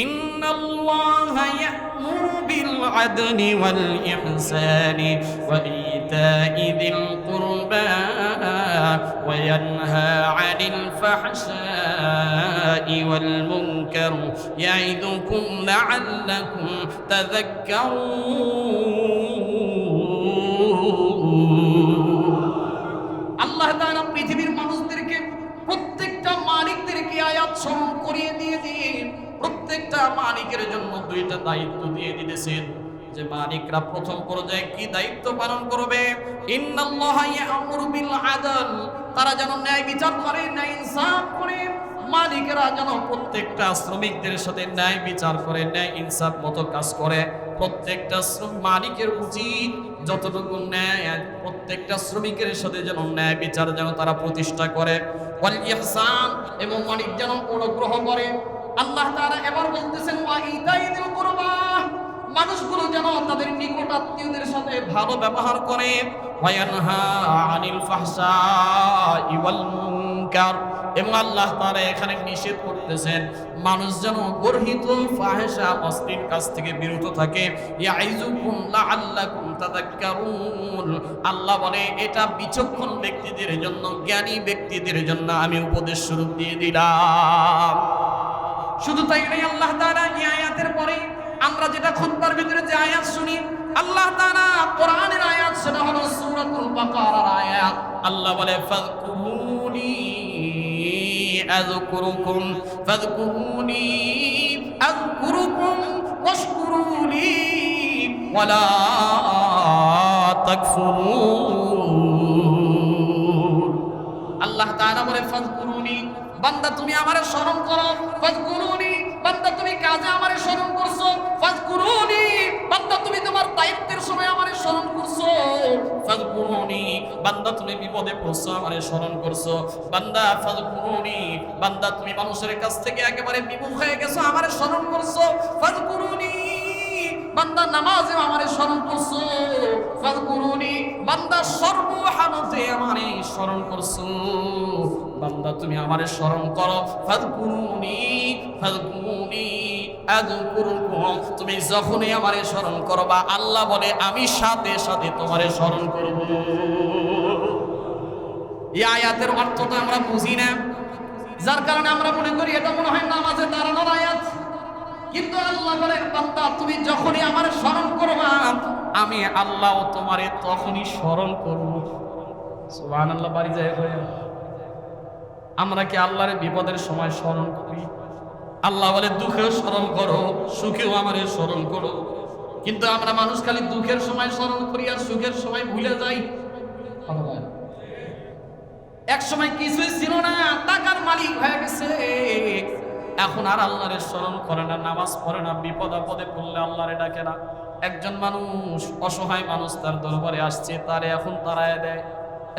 ইন্নাল্লাহা ইয়া'মুরু বিল আদলি ওয়াল ইহসানি ওয়া ইতা'i যিল কুরবা ওয়া ইয়ানহা 'আনিল ফাহশা'i ওয়াল মুনকার ইয়া'iদুকুম লা'আল্লাকুম তাযাক্কারুন। আল্লাহ তাআলা পৃথিবীর মানুষদেরকে প্রত্যেকটা মালিকদেরকে আয়াত স্মরণ করিয়ে দিয়ে প্রত্যেকটা মালিকের জন্য দুইটা দায়িত্ব দিয়ে দিয়েছেন যে মালিকরা প্রথম পর্যায়ে কি দায়িত্ব পালন করবে। ইন্নাল্লাহা ইয়া'মুরু বিল আদল, তারা যেন ন্যায় বিচার করে, ন্যায় ইনসাফ করে। মালিকরা যেন প্রত্যেকটা শ্রমিকদের সাথে ন্যায় বিচার করে, ন্যায় ইনসাফ মতো কাজ করে। প্রত্যেকটা মালিকের উচিত যতটুকু ন্যায় প্রত্যেকটা শ্রমিকের সাথে যেন ন্যায় বিচার যেন তারা প্রতিষ্ঠা করে। ওয়াল ইহসান, এবং মালিক যেন অনুগ্রহ করে। আল্লাহ তাআলা এবার বলতেছেন ওয়া ইতা'i যিল কুরবা, মানুষগুলো যেন তাদের নিকট আত্মীয়দের সাথে ভালো ব্যবহার করে। ওয়া ইয়ানহা আনিল ফাহশা'i ওয়াল মুনকার, এবং আল্লাহ তাআলা এখানে নিষেধ করতেছেন মানুষ যেন গর্হিত ফাহিশা অশ্লীল কাজ থেকে বিরত থাকে। ইয়াইযুকুম লাআল্লাকুম তাযাক্কারুন, আল্লাহ বলে এটা বিচক্ষণ ব্যক্তিদের জন্য, জ্ঞানী ব্যক্তিদের জন্য আমি উপদেশ স্বরূপ দিয়ে দিলাম। শুধু তাই নয়, আল্লাহ তাআলা এই আয়াতের পরে আমরা যেটা খুতবার ভিতরে যে আয়াত শুনি, আল্লাহ তাআলা কোরআনের আয়াত, সেটা হলো সূরাতুল বাকারার আয়াত। আল্লাহ বলে ফাযকুরুনি আযকুরুকুম ফাযকুরুনি আযকুরুকুম ওয়াশকুরুনি ওয়ালা তাকফুরুন। আল্লাহ তাআলা বলে ফাযকুরুনি, বান্দা তুমি আমারে স্মরণ করো। ফাযকুরুনি, বান্দা তুমি কাজে আমারে স্মরণ করছো। ফাযকুরুনি, বান্দা তুমি তোমার দায়িত্বের সময় আমারে স্মরণ করছো। ফাযকুরুনি, বান্দা তুমি বিপদে পড়ছো আমারে স্মরণ করছো। বান্দা ফাযকুরুনি, বান্দা তুমি মানুষের কাছ থেকে একেবারে বিমুখ হয়ে গেছো আমারে স্মরণ করছো। ফাযকুরুনি, বান্দা নামাজে আমারে স্মরণ করছো। ফাযকুরুনি, বান্দা সর্বহালতে আমারে স্মরণ করছো। বান্দা তুমি আমারে স্মরণ করো। ফাযকুরুনি ফাযকুরুনি আযকুরুকুম, তুমি যখনই আমারে স্মরণ করবা আল্লাহ বলে আমি সাথে সাথে তোমারে স্মরণ করব। এই আয়াতের অর্থ তো আমরা বুঝি না, যার কারণে আমরা মনে করি এটা মনে হয় নামাজে দাঁড়ানোর আয়াত। কিন্তু আল্লাহ বলেন বান্দা তুমি যখনই আমারে স্মরণ করবা আমি আল্লাহ তোমারে তখনই স্মরণ করব। সুবহানাল্লাহ। বাড়ি যায় কই আমরা কি আল্লাহর বিপদের সময় স্মরণ করি? আল্লাহ বলে দুঃখেও স্মরণ করো, সুখেও আমারে স্মরণ করো। কিন্তু আমরা মানুষ খালি দুঃখের সময় স্মরণ করি আর সুখের সময় ভুলে যাই। এক সময় কিছুই ছিল না, টাকার মালিক হয়ে গেছে, এখন আর আল্লাহরে স্মরণ করে না, নামাজ পড়ে না, বিপদ আপদে পড়লে আল্লাহরে ডাকে না। একজন মানুষ, অসহায় মানুষ তার দরবারে আসছে, তারে এখন তাড়ায় দেয়।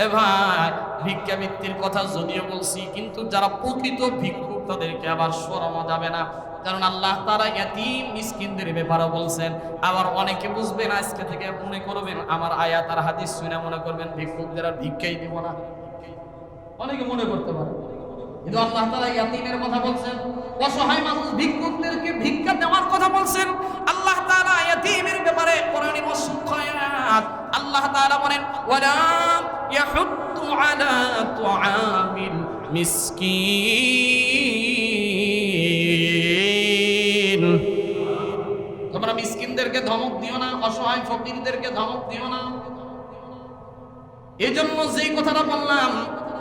এ ভাই, ভিক্ষাবৃত্তির কথা যদিও বলছি, কিন্তু যারা প্রকৃত ভিক্ষুক তাদেরকে আবার সরানো যাবে না, কারণ আল্লাহ তাআলা ইয়াতীম মিসকিনদের ব্যাপারে বলছেন। আবার অনেকে বুঝবেন, আজকে থেকে মনে করবেন আমার আয়াত আর হাদিস শুনে মনে করবেন ভিক্ষুকদের আর ভিক্ষাই দিব না, অনেকে মনে করতে পারে। কিন্তু আল্লাহ তাআলা ইয়াতীমের কথা বলছেন, অসহায় মানুষ ভিক্ষুকদেরকে ভিক্ষা দেওয়ার কথা বলছেন। আল্লাহ তাআলা ইয়াতীমের ব্যাপারে কোরআনে অসংখ্য আয়াত আল্লাহ তাআলা বলেন ওয়ালা ইয়াহুদ্দু আলা তুআমিল মিসকিন, তোমরা মিসকিনদেরকে ধমক দিও না, অসহায় ফকিরদেরকে ধমক দিও না। এজন্য যেই কথাটা বললাম,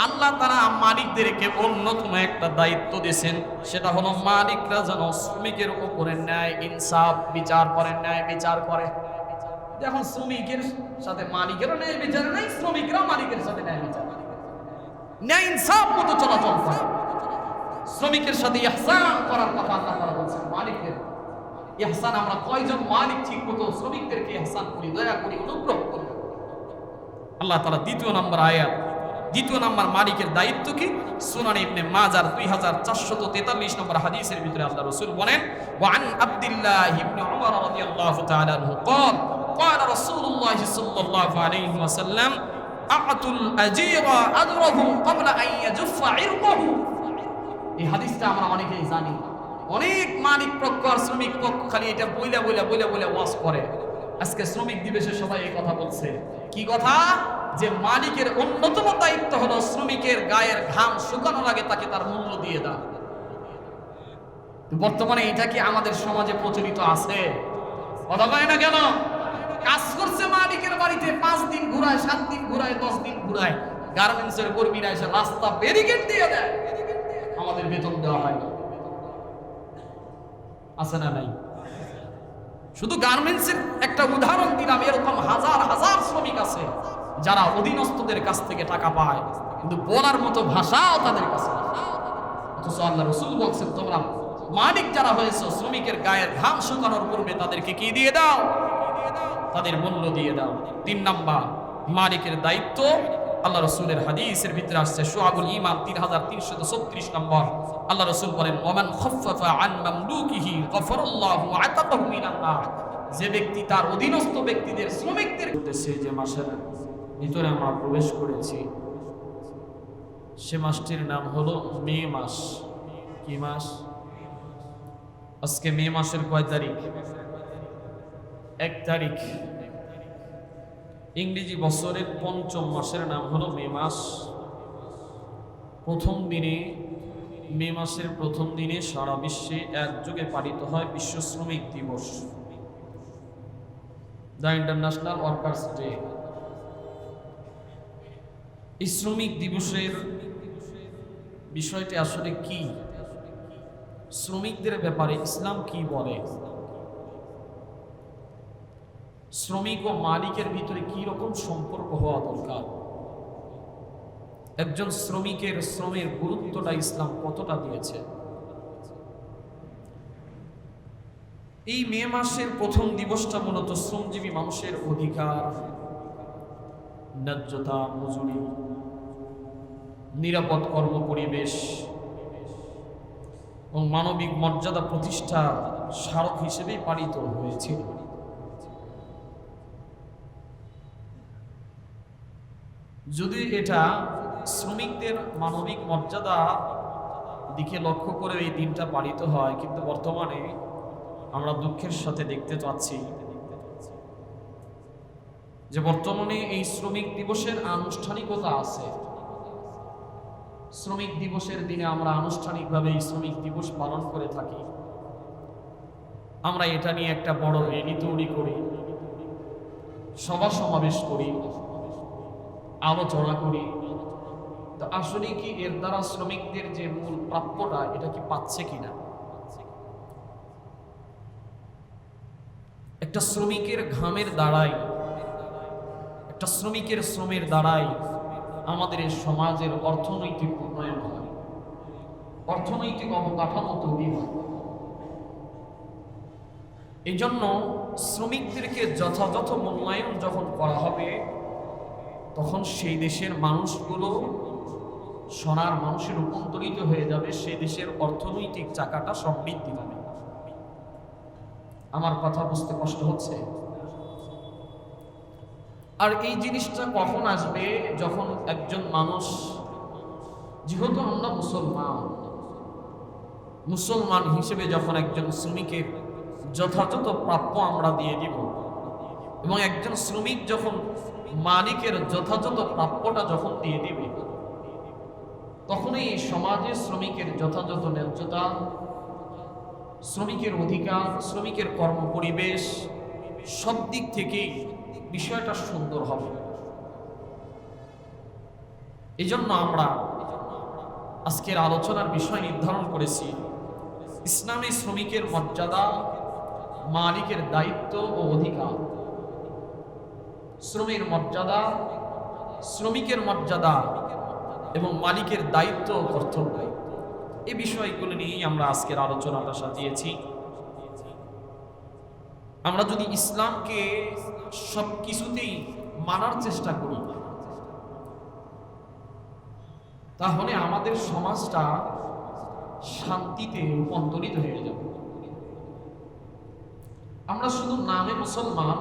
আল্লাহ তাআলা মালিকদেরকে অন্যতম একটা দায়িত্ব দিয়েছেন, সেটা হলো মালিকরা যেন শ্রমিকের উপরে ন্যায় ইনসাফ বিচার করে, ন্যায় বিচার করে। এখন শ্রমিকের সাথে মালিকেরও ন্যায় বিচার নাই, শ্রমিকরাও মালিকের সাথে ন্যায় বিচার, ন্যায় ইনসাফ মতো চলাচল করে। শ্রমিকের সাথে ইহসান করার কথা আল্লাহ তাআলা বলছেন। মালিকের ইহসান, আমরা কয়জন মালিক ঠিক মতো শ্রমিকদেরকে ইহসান করি, দয়া করি, অনুগ্রহ করি? আল্লাহ তাআলা দ্বিতীয় নম্বর আয়াত, দ্বিতীয় নম্বর মালিকের দায়িত্ব কি? সুনান ইবনে মাজার 2443 নম্বর হাদিসের ভিতরে আল্লাহ রাসূল বলেন, ওয়ান আব্দুল্লাহ ইবনে উমর রাদিয়াল্লাহু তাআলা আনহু قال قال رسول الله صلى الله عليه وسلم اعطوا الاجير اجره قبل ان يجف عرقه। এই হাদিসটা আমরা অনেকেই জানি, অনেক মালিক পক্ষ আর শ্রমিক পক্ষ খালি এটা বইলা বইলা বইলা বইলা ওয়াজ করে। আজকে শ্রমিক দিবসে সবাই এই কথা বলছে। কি কথা? যে মালিকের অন্যতম দায়িত্ব হলো শ্রমিকের গায়ের ঘাম শুকানোর আগে তাকে তার মূল্য দিয়ে দাও। বর্তমানে এটা কি আমাদের সমাজে প্রচলিত আছে? কথা বলে না কেন? কাজ করছে মালিকের বাড়িতে 5 দিন ঘুরায়, 7 দিন ঘুরায়, 10 দিন ঘুরায়, গার্মেন্টসের কর্মীরা এসে রাস্তা ব্যারিকেড দিয়ে দেয়, আমাদের বেতন দেওয়া হয় না। আছে না নাই? শুধু গার্মেন্টসের একটা উদাহরণ দিলাম, এরকম হাজার হাজার শ্রমিক আছে যারা অধীনস্থদের কাছ থেকে টাকা পায়, কিন্তু বলার মতো ভাষাও তাদের কাছে না। অথচ আল্লাহ রাসূল বলছেন, তোমরা মালিক যারা হয়েছে শ্রমিকের গায়ের ঘাম শুকানোর পূর্বে তাদেরকে কি দিয়ে দাও? তাদের মূল্য দিয়ে দাও। 3 নাম্বার মালিকের দায়িত্ব। আল্লাহ রাসূলের হাদিসের ভিতরে আসছে শুআবুল ঈমান 3336 নম্বর। আল্লাহ রাসূল বলেন, ওমান খাফফাফা আন মামলুকিহি গফারাল্লাহু আতাকাহু মিনান নার। যে ব্যক্তি তার অধীনস্থ ব্যক্তিদের শ্রমিকদের উদ্দেশ্যে যে মাসের ভিতরে আমরা প্রবেশ করেছি, সে মাসটির নাম হলো মে মাস। কি মাস? আজকে মে মাসের কয় তারিখ? 1 তারিখ। ইংরেজি বছরের 5ম মাসের নাম হলো মে মাস। প্রথম দিনে, মে মাসের প্রথম দিনে সারা বিশ্বে একযোগে পালিত হয় বিশ্ব শ্রমিক দিবস, দ্য ইন্টারন্যাশনাল ওয়ার্কার্স ডে। এই শ্রমিক দিবসের বিষয়টি আসলে কি? শ্রমিকদের ব্যাপারে ইসলাম কি বলে? শ্রমিক ও মালিকের ভিতরে কি রকম সম্পর্ক হওয়া দরকার? একজন শ্রমিকের শ্রমের গুরুত্বটা ইসলাম কতটা দিয়েছে? এই মে মাসের প্রথম দিবসটা মূলত শ্রমজীবী মানুষের অধিকার, ন্যায্যতা, মজুরি, নিরাপদ কর্ম পরিবেশ ও মানবিক মর্যাদা প্রতিষ্ঠার স্মারক হিসেবেই পালিত হয়েছিল। যদি এটা শ্রমিকদের মানবিক মর্যাদা দিকে লক্ষ্য করে এই দিনটা পালিত হয়, কিন্তু বর্তমানে আমরা দুঃখের সাথে দেখতে পাচ্ছি যে বর্তমানে এই শ্রমিক দিবসের আনুষ্ঠানিকতা আছে। শ্রমিক দিবসের দিনে আমরা আনুষ্ঠানিকভাবে এই শ্রমিক দিবস পালন করে থাকি। আমরা এটা নিয়ে একটা বড় র্যালি তৈরি করি, সভা সমাবেশ করি, আলোচনা করি। তো আসলে কি এর দ্বারা শ্রমিকদের যে মূল প্রাপ্যটা, এটা কি পাচ্ছে কিনা? একটা শ্রমিকের ঘামের দ্বারাই, একটা শ্রমিকের শ্রমের দ্বারাই আমাদের এই সমাজের অর্থনৈতিক উন্নয়ন হয়, অর্থনৈতিক অবকাঠামো তৈরি হয়। এই জন্য শ্রমিকদেরকে যথাযথ মূল্যায়ন যখন করা হবে, তখন সেই দেশের মানুষগুলো সোনার মানুষে রূপান্তরিত হয়ে যাবে, সেই দেশের অর্থনৈতিক চাকাটা সমৃদ্ধি পাবে। আমার কথা বুঝতে কষ্ট হচ্ছে? আর এই জিনিসটা কখন আসবে? যখন একজন মানুষ, যেহেতু আমরা মুসলমান হিসেবে যখন একজন শ্রমিকের যথাযথ প্রাপ্য আমরা দিয়ে দিব, এবং একজন শ্রমিক যখন মালিকের যথাযথ প্রাপ্যটা যখন দিয়ে দিবে, তখনই এই সমাজে শ্রমিকের যথাযথ ন্যায্যতা, শ্রমিকের অধিকার, শ্রমিকের কর্মপরিবেশ সব দিক থেকেই বিষয়টা সুন্দর হবে। এই জন্য আমরা আজকের আলোচনার বিষয় নির্ধারণ করেছি ইসলামী শ্রমিকের মর্যাদা, মালিকের দায়িত্ব ও অধিকার। শ্রমের মর্যাদা, শ্রমিকের মর্যাদা এবং মালিকের দায়িত্ব ও কর্তব্য, এই বিষয়গুলো নিয়েই আমরা আজকের আলোচনাটা সাজিয়েছি। আমরা যদি ইসলামকে সব কিছুতেই মানার চেষ্টা করি, তাহলে আমাদের সমাজটা শান্তিতে রূপান্তরিত হয়ে যাবে। আমরা শুধু নামে মুসলমান,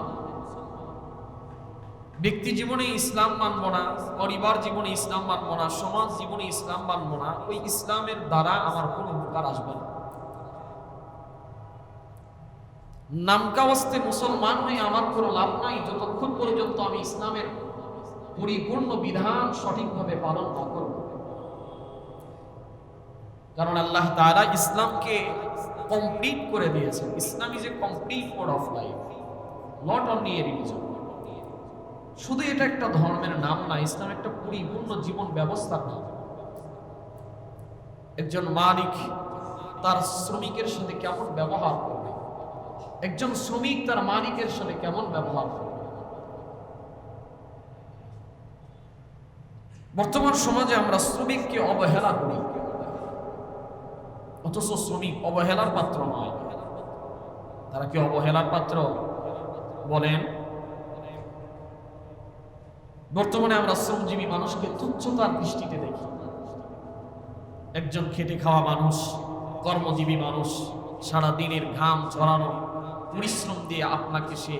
ব্যক্তি জীবনে ইসলাম মানব না, পরিবার জীবনে ইসলাম মানব না, সমাজ জীবনে ইসলাম মানব না, ওই ইসলামের দ্বারা আমার কোনো উপকার আসবে না। নামকাওয়াস্তে মুসলমান হয়ে আমার কোনো লাভ নাই যতক্ষণ পর্যন্ত আমি ইসলামের পরিপূর্ণ বিধান সঠিকভাবে পালন না করব। কারণ আল্লাহ তাআলা ইসলামকে কমপ্লিট করে দিয়েছেন। Islam is a complete mode of life, not only a religion. শুধু এটা একটা ধর্মের নাম না, ইসলাম একটা পরিপূর্ণ জীবন ব্যবস্থার নাম। একজন মালিক তার শ্রমিকের সাথে কেমন ব্যবহার করবে, একজন শ্রমিক তার মালিকের সাথে কেমন ব্যবহার করবে। বর্তমান সমাজে আমরা শ্রমিককে অবহেলা করি, অথচ শ্রমিক অবহেলার পাত্র নয়। তারা কি অবহেলার পাত্র বলেন? বর্তমানে আমরা শ্রমজীবী মানুষকে তুচ্ছতার দৃষ্টিতে দেখি। একজন খেটে খাওয়া মানুষ, কর্মজীবী মানুষ, সারা দিনের ঘাম ঝরানো পরিশ্রম দিয়ে আপনাকে সে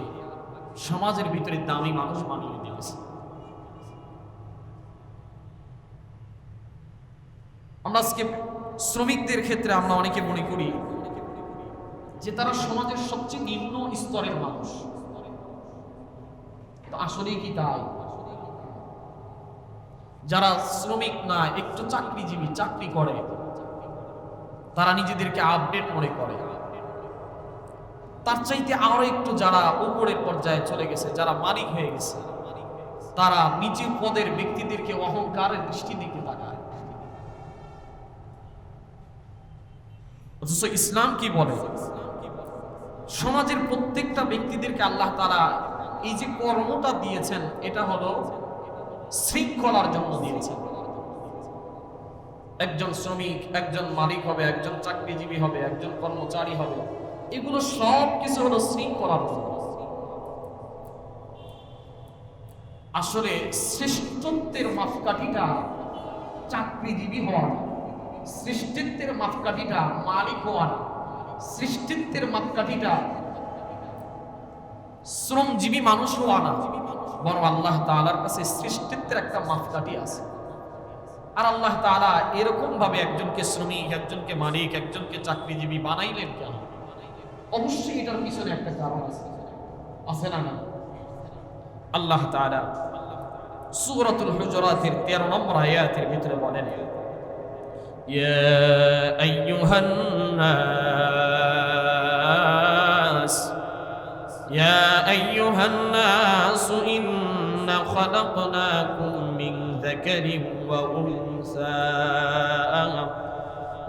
সমাজের ভিতরে দামি মানুষ বানিয়ে দিয়েছে। আমরা আজকে শ্রমিকদের ক্ষেত্রে আমরা অনেকে মনে করি যে তারা সমাজের সবচেয়ে নিম্ন স্তরের মানুষ। আসলেই কি তাই? যারা শ্রমিক না, একটু চাকরিজীবী, চাকরি করে, তারা নিজেদেরকে আপডেট মনে করে। তার চাইতে আরো একটু যারা উপরের পর্যায়ে চলে গেছে, যারা মালিক হয়ে গেছে, তারা নিচু পদের ব্যক্তিদেরকে অহংকারের দৃষ্টি দিকে তাকায়। অথচ ইসলাম কি বলে? সমাজের প্রত্যেকটা ব্যক্তিদেরকে আল্লাহ তাআলা এই যে কর্মটা দিয়েছেন, এটা হলো শৃঙ্খলার জন্য দিয়েছেন। একজন শ্রমিক, একজন মালিক হবে, একজন চাকরিজীবী হবে, একজন কর্মচারী হবে, এগুলো সব কিছু হলো শৃঙ্খলার জন্য। আসলে শ্রেষ্ঠত্বের মাপকাঠিটা চাকরিজীবী হওয়া না, সৃষ্টিত্বের মাপকাঠিটা মালিক হওয়া না, সৃষ্টিত্বের মাপকাঠিটা শ্রমজীবী মানুষ হওয়া না, বরং আল্লাহ তাআলার কাছে সৃষ্টিত্বের একটা মাপকাঠি আছে। আর আল্লাহ তাআলা এরকম ভাবে একজনকে শ্রমিক, একজনকে মালিক, একজনকে চাকরিজীবী বানাইলেন কেন? অবশ্যই এটার পিছনে একটা কারণ আছে, আছে না? না, আল্লাহ তাআলা সূরাতুল হুজুরাতের 13 নম্বর আয়াতের ভিতরে বলেন, ইয়া আইয়ুহান নাস ইয়া আইয়ুহান নাস ইন্না খালাকনাকুম মিন যাকারিন ওয়া উনসা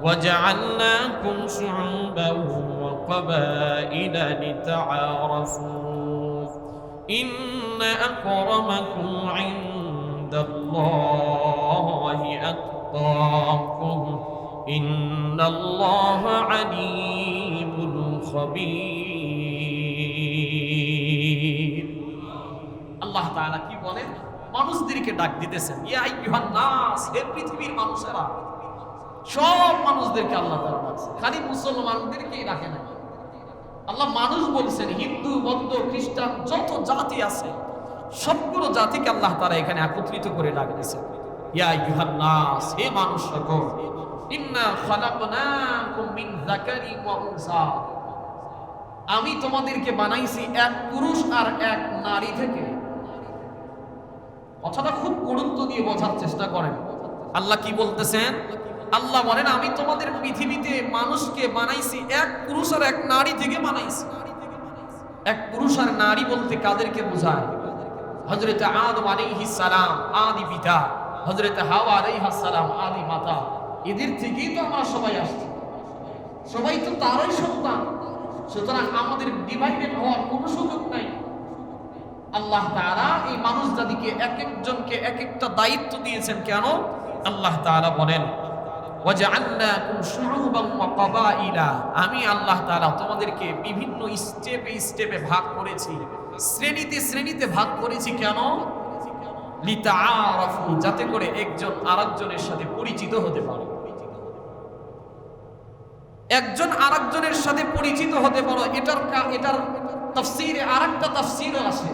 وجعلناكم شعوبا وقبائل لتعارفوا إن أكرمكم عند الله أتقاكم إن الله عليم خبير। আল্লাহ তাআলা কি বলেন? মানুষদেরকে ডাক দিতেছেন, ইয়া আইয়ুহান নাস, হে পৃথিবীর মানুষেরা। সব মানুষদেরকে আল্লাহ তাআলা ডাকছেন, খালি মুসলমানদেরকেই ডাকে না। আল্লাহ মানুষ বলছেন, হিন্দু, বৌদ্ধ, খ্রিস্টান, যত জাতি আছে সবগুলো জাতিকে আল্লাহ তাআলা এখানে একত্রিত করে ডাক দিয়েছেন। ইয়া আইয়ুহান নাস, হে মানুষগণ, ইন্না খালাকনাকুম মিন যাকারিন ওয়া উনসা, আমি তোমাদেরকে বানাইছি এক পুরুষ আর এক নারী থেকে। কথাটা খুব গুরুত্ব দিয়ে বোঝার চেষ্টা করেন। আল্লাহ কি বলতেছেন? আল্লাহ বলেন, আমি তোমাদের পৃথিবীতে মানুষকে বানাইছি এক পুরুষ আর এক নারী থেকে বানাইছি। এক পুরুষ আর নারী বলতে কাদেরকে বোঝায়? হযরত আদম আলাইহিস সালাম আদি পিতা, হযরত হাওয়া আলাইহিস সালাম আদি মাতা, এদের থেকেই তো আমরা সবাই আসছি, সবাই তো তারই সন্তান। সুতরাং আমাদের ডিভাইডেড হওয়ার কোনো সুযোগ নাই। আল্লাহ তাআলা এই মানুষ জাতিকে এক একজনকে এক একটা দায়িত্ব দিয়েছেন। কেন? আল্লাহ তাআলা বলেন, ওয়াজআলনাকুম শুউবান ওয়া ক্বাবাইলা, আমি আল্লাহ তাআলা তোমাদেরকে বিভিন্ন স্টেপে স্টেপে ভাগ করেছি, শ্রেণীতে শ্রেণীতে ভাগ করেছি। কেন? লিতাআরাফু, যাতে করে একজন আরেকজনের সাথে পরিচিত হতে পারে। একজন আরেকজনের সাথে পরিচিত হতে পারো, এটার তাফসীরে আরেকটা তাফসীরও আছে,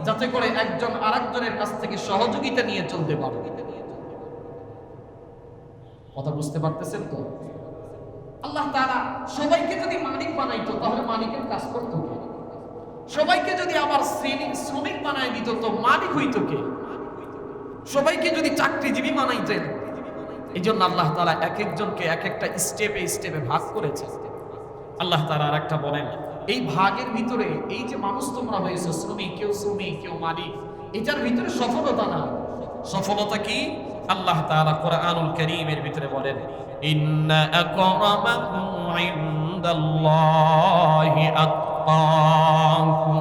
যাতে করে একজন আরেকজনের কাছ থেকে সহযোগিতা নিয়ে চলতে পারে। কথা বুঝতে পারতেছেন তো? আল্লাহ তাআলা সবাইকে যদি মালিক বানাইতো তাহলে মালিকের কাজ করতো কে? সবাইকে যদি আবার শ্রমিক বানাই দিত তো মালিক হইতো কে? সবাইকে যদি চাকরিজীবী বানাইতেন, এই জন্য আল্লাহ তাআলা এক একজনকে এক একটা স্টেপে স্টেপে ভাগ করেছে। আল্লাহ তাআলা আর একটা বলেন, এই ভাগের ভিতরে এই যে মানুষ তোমরা হয়েছে শ্রমিক, কেউ মালিক, এটার ভিতরে সফলতা না। সফলতা কি? আল্লাহ তাআলা কোরআনুল কারীমের ভিতরে বলেন, ইন্না আকরামাকুম ইনদাল্লাহি আতকাকুম,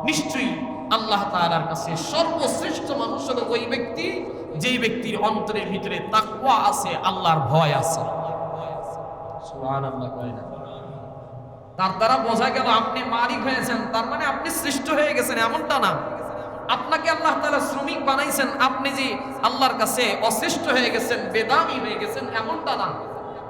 নিশ্চয়ই আল্লাহ তাআলার কাছে সর্বশ্রেষ্ঠ মানুষ হলো ওই ব্যক্তি যেই ব্যক্তির অন্তরের ভিতরে তাকওয়া আছে, আল্লাহর ভয় আছে। সুবহানাল্লাহ। কয় না? তার দ্বারা বোঝা গেল আপনি মালিক হয়েছেন তার মানে আপনি শ্রেষ্ঠ হয়ে গেছেন এমনটা না। আপনাকে আল্লাহ তাআলা শ্রমিক বানাইছেন, আপনি যে আল্লাহর কাছে অশ্রেষ্ঠ হয়ে গেছেন, বেদামি হয়ে গেছেন এমনটা না।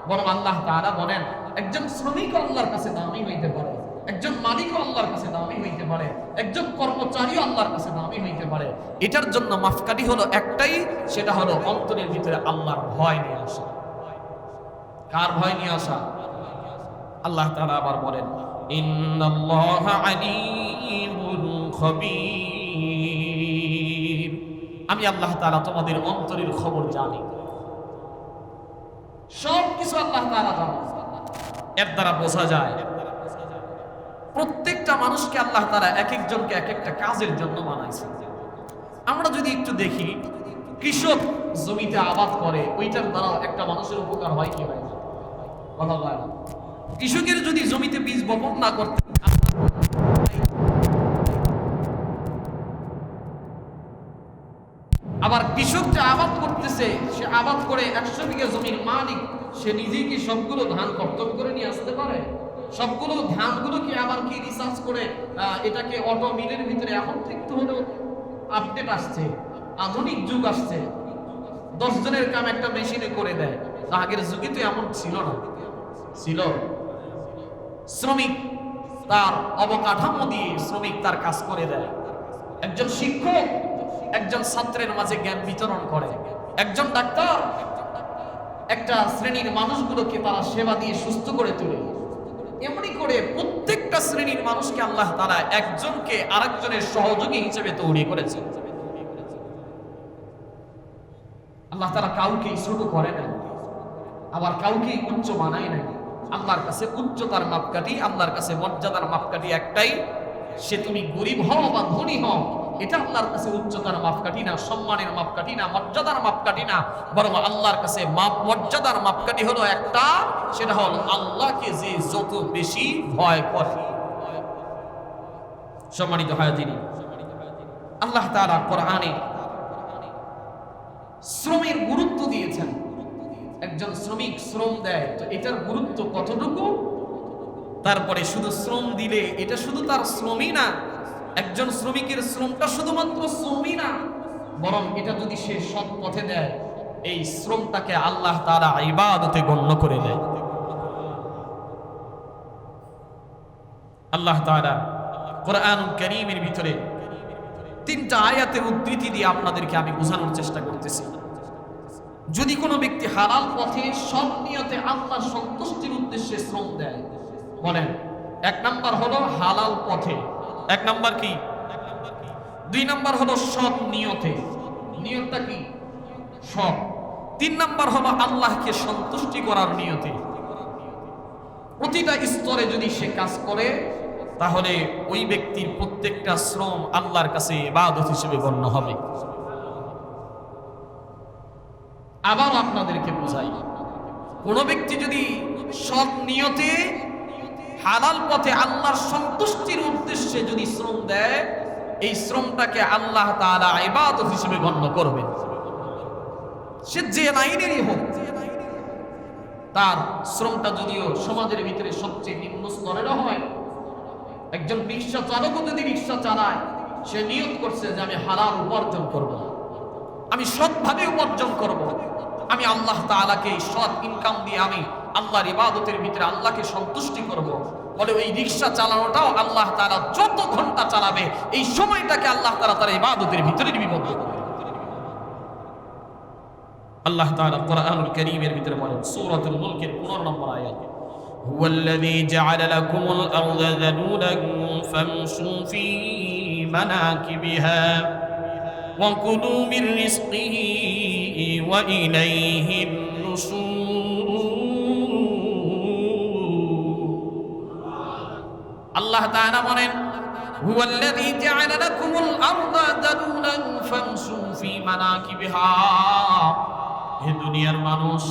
বরং আল্লাহ তাআলা বলেন একজন শ্রমিক আল্লাহর কাছে দামি হইতে পারে, একজন মালিকও আল্লাহর কাছে দামি হইতে পারে, একজন কর্মচারীও আল্লাহর কাছে দামি হইতে পারে। এটার জন্য মাপকাঠি হলো একটাই, সেটা হলো অন্তরের ভিতরে আল্লাহর ভয় নিয়ে আসা। কার ভয় নিয়ে আসা? আল্লাহ তাআলা আবার বলেন, ইন্নাল্লাহা আলীমুল খবীর, আমি আল্লাহ তাআলা তোমাদের অন্তরের খবর জানি। সব কিছু আল্লাহ তাআলা জানেন। এর দ্বারা বোঝা যায় প্রত্যেকটা মানুষকে আল্লাহ তাআলা এক একজনকে এক একটা কাজের জন্য বানাইছে। আমরা যদি একটু দেখি, কৃষক জমিতে আবাদ করে, ওইটার দ্বারা একটা মানুষের উপকার হয় কি হয় না? বলা যায় না। কৃষকের যদি জমিতে বীজ বপন না করতে, আবার কৃষক যে আবাদ করতেছে, সে আবাদ করে 100 বিঘা জমির মালিক, সে নিজেই কি সবগুলো ধান কর্তন করে নিয়ে আসতে পারে? সবগুলো ধানগুলো কি আবার কি রিসার্চ করে এটাকে অটো মিলের ভিতরে, এখন একটু হলেও আপডেট আসছে, আধুনিক যুগ আসছে, 10 জনের কাম একটা মেশিনে করে দেয়। আগের যুগে তো এমন ছিল না। ছিল শ্রমিক তার অবকাঠামো দিয়ে শ্রমিক তার কাজ করে দেয়। একজন শিক্ষক একজন ছাত্রের মাঝে জ্ঞান বিতরণ করে, একজন ডাক্তার একটা শ্রেণীর মানুষগুলোকে তারা সেবা দিয়ে সুস্থ করে তোলে। এমনি করে প্রত্যেকটা শ্রেণীর মানুষকে আল্লাহ তাআলা একজনকে আরেকজনের সহযোগী হিসেবে তৈরি করেছেন। আল্লাহ তাআলা কাউকে ছোট করে না, আবার কাউকে উচ্চ বানায় নাই। আল্লাহর কাছে উচ্চতার মাপকাঠি, আল্লাহর কাছে মর্যাদার মাপকাঠি একটাই, সে তুমি গরিব হও বা ধনী হও, এটা আল্লাহর কাছে উচ্চতার মাপকাঠি না, সম্মানের মাপকাঠি না, মর্যাদার মাপকাঠি না। বরং আল্লাহর কাছে মর্যাদার মাপকাঠি হলো একটা, সেটা হলো আল্লাহকে যে যত বেশি ভয় করে। সম্মানিত হাজিরিন, আল্লাহ তাআলা কোরআনে শ্রমের গুরুত্ব দিয়েছেন। একজন শ্রমিক শ্রম দেয় তো এটার গুরুত্ব কতটুকু? তারপরে শুধু শ্রম দিলে এটা শুধু তার শ্রমই না, একজন শ্রমিকের শ্রমটা শুধুমাত্র শ্রমই না, বরং এটা যদি সে সৎ পথে দেয়, এই শ্রমটাকে আল্লাহ তাআলা ইবাদতে গণ্য করে দেয়। আল্লাহ তাআলা কোরআনুল কারীমের ভিতরে 3টা আয়াতের উদ্ধৃতি দিয়ে আপনাদেরকে আমি বোঝানোর চেষ্টা করতেছি। যদি কোনো ব্যক্তি হালাল পথে সৎ নিয়তে আল্লাহর সন্তুষ্টির উদ্দেশ্যে শ্রম দেয়, বলেন 1 নাম্বার হলো হালাল পথে, 1 নাম্বার কি? 2 নাম্বার হলো সৎ নিয়তে, নিয়তটা কি? সৎ। 3 নাম্বার হলো আল্লাহকে সন্তুষ্টি করার নিয়তে। প্রতিটা স্তরে যদি সে কাজ করে তাহলে ওই ব্যক্তির প্রত্যেকটা শ্রম আল্লাহর কাছে ইবাদত হিসেবে গণ্য হবে। আবার আপনাদেরকে বোঝাই, কোন ব্যক্তি যদি সৎ নিয়তে হালাল পথে আল্লাহর সন্তুষ্টির উদ্দেশ্যে যদি শ্রম দেয়, এই শ্রমটাকে আল্লাহ তাআলা ইবাদত হিসেবে গণ্য করবেন। সে যে লাইনেরই হোক, তার শ্রমটা যদিও সমাজের ভিতরে সবচেয়ে নিম্ন স্তরেরও হয়। একজন রিক্সা চালকও যদি রিক্সা চালায়, সে নিয়ত করছে যে আমি হালাল উপার্জন করব, আমি সৎভাবে উপার্জন করব, আমি আল্লাহ তাআলাকে সৎ ইনকাম দিয়ে আমি আল্লাহর ইবাদতের ভিতরে আল্লাহকে সন্তুষ্টি করব। বলে ওই রিক্সা চালানোটাও আল্লাহ তাআলা যত ঘন্টা চালাবে এই সময়টাকে আল্লাহ তাআলা তার ইবাদতের ভিতরে নিবদ্ধ করবে। আল্লাহ তাআলা কোরআনুল কারীমের ভিতরে বলেন সূরাতুল মুলকের 15 নম্বর আয়াতে هو الذي جعل لكم الأرض ذلولا فامشوا في مناكبها وكلوا من رزقه وإليه النشور الله تعالى বলেন هو الذي جعل لكم الأرض ذلولا فامشوا في مناكبها হে দুনিয়ার মানুষ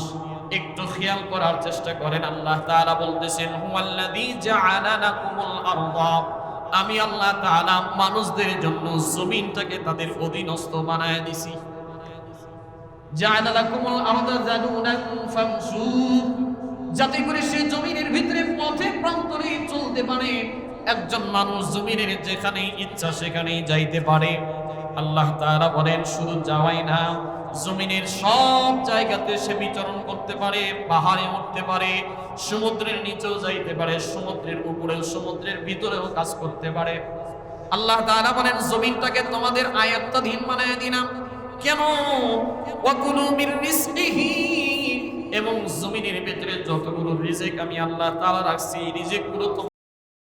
একটু খেয়াল করার চেষ্টা করেন আল্লাহ তাআলা বলতেছেন হুয়াল্লাযী জাআলা লাকুমুল আরদা আমি আল্লাহ তাআলা মানুষদের জন্য জমিনটাকে তাদের অধীনস্থ বানায় দিছি জাআলা লাকুমুল আরদা যালুলান ফামশু যাতে করে সে জমিনের ভিতরে পথে প্রান্তরে চলতে পারে একজন মানুষ জমিনের যেখানে ইচ্ছা সেখানেই যাইতে পারে আল্লাহ তাআলা বলেন শুধু যাওয়াই না জমিনের সব জায়গাতে সে বিচরণ করতে পারে পাহাড়ে উঠতে পারে সমুদ্রের নিচেও যাইতে পারে সমুদ্রের উপরেও সমুদ্রের ভিতরেও কাজ করতে পারে আল্লাহ তাআলা বলেন জমিনটাকে তোমাদের আয়াত্তাধীন বানায় দিলাম কেন ওয়াকুলু মির রিজকিহি এবং জমিনের ভিতরে যতগুলো রিজিক আমি আল্লাহ তাআলা রাখছি রিজিকগুলো